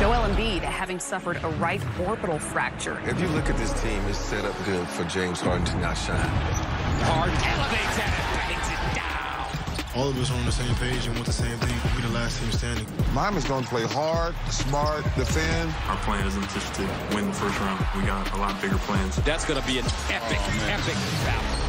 Joel Embiid having suffered a right orbital fracture. If you look at this team, it's set up good for James Harden to not shine. Harden elevates it and bangs it down. All of us are on the same page and want the same thing. We're the last team standing. Miami's going to play hard, smart, defend. Our plan isn't just to win the first round. We got a lot bigger plans. That's going to be an epic battle.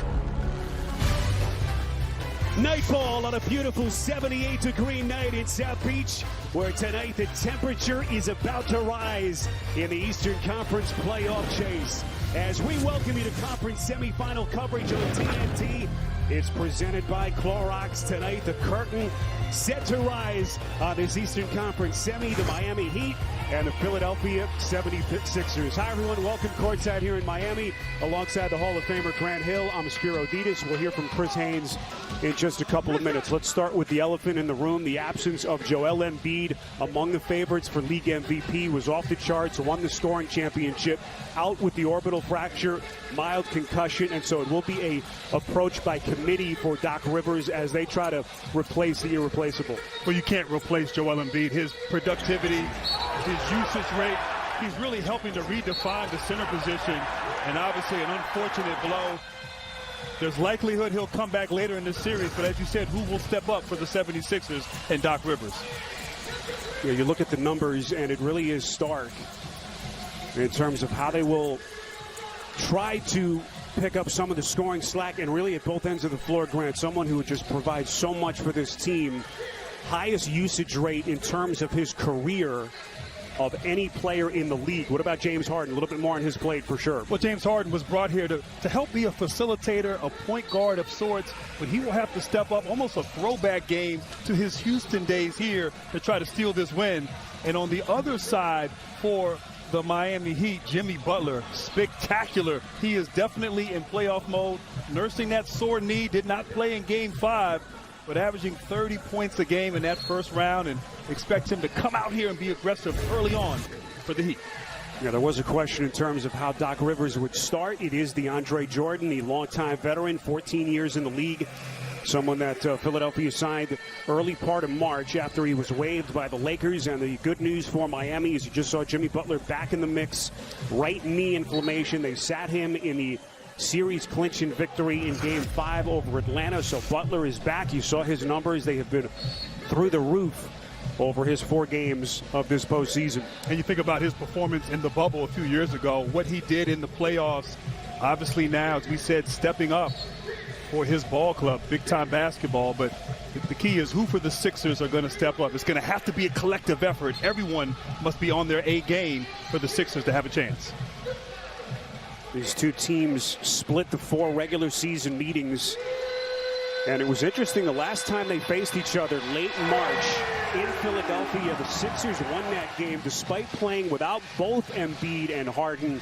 Nightfall on a beautiful 78-degree night in South Beach, where tonight the temperature is about to rise in the Eastern Conference playoff chase. As we welcome you to conference semifinal coverage on TNT, it's presented by Clorox. Tonight, the curtain set to rise on this Eastern Conference semi, the Miami Heat and the Philadelphia 76ers. Hi, everyone. Welcome courtside here in Miami alongside the Hall of Famer Grant Hill. I'm Spiro Ditas. We'll hear from Chris Haynes in just a couple of minutes. Let's start with the elephant in the room. The absence of Joel Embiid, among the favorites for league MVP, was off the charts, won the scoring championship, out with the orbital fracture, mild concussion, and so it will be a approach by committee for Doc Rivers as they try to replace the irreplaceable. Well, you can't replace Joel Embiid. His productivity, his usage rate, he's really helping to redefine the center position, and obviously an unfortunate blow. There's likelihood he'll come back later in this series, but as you said, who will step up for the 76ers and Doc Rivers? Yeah, you look at the numbers, and it really is stark in terms of how they will try to pick up some of the scoring slack, and really at both ends of the floor, Grant, someone who would just provide so much for this team. Highest usage rate in terms of his career of any player in the league. What about James Harden? A little bit more on his plate for sure. Well, James Harden was brought here to help be a facilitator, a point guard of sorts, but he will have to step up, almost a throwback game to his Houston days here to try to steal this win. And on the other side for the Miami Heat, Jimmy Butler, spectacular. He is definitely in playoff mode, nursing that sore knee, did not play in Game 5, but averaging 30 points a game in that first round, and expect him to come out here and be aggressive early on for the Heat. Yeah, there was a question in terms of how Doc Rivers would start. It is DeAndre Jordan, the longtime veteran, 14 years in the league. Someone that Philadelphia signed early part of March after he was waived by the Lakers. And the good news for Miami is you just saw Jimmy Butler back in the mix. Right knee inflammation. They sat him in the series clinching victory in Game 5 over Atlanta. So Butler is back. You saw his numbers. They have been through the roof over his 4 games of this postseason. And you think about his performance in the bubble a few years ago, what he did in the playoffs. Obviously now, as we said, stepping up for his ball club, big-time basketball. But the key is who for the Sixers are going to step up. It's going to have to be a collective effort. Everyone must be on their A game for the Sixers to have a chance. These two teams split the 4 regular season meetings. And it was interesting, the last time they faced each other late in March in Philadelphia, the Sixers won that game despite playing without both Embiid and Harden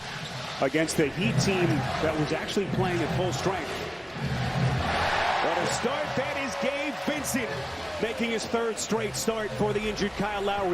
against the Heat team that was actually playing at full strength. Well, to start, that is Gabe Vincent making his 3rd straight start for the injured Kyle Lowry.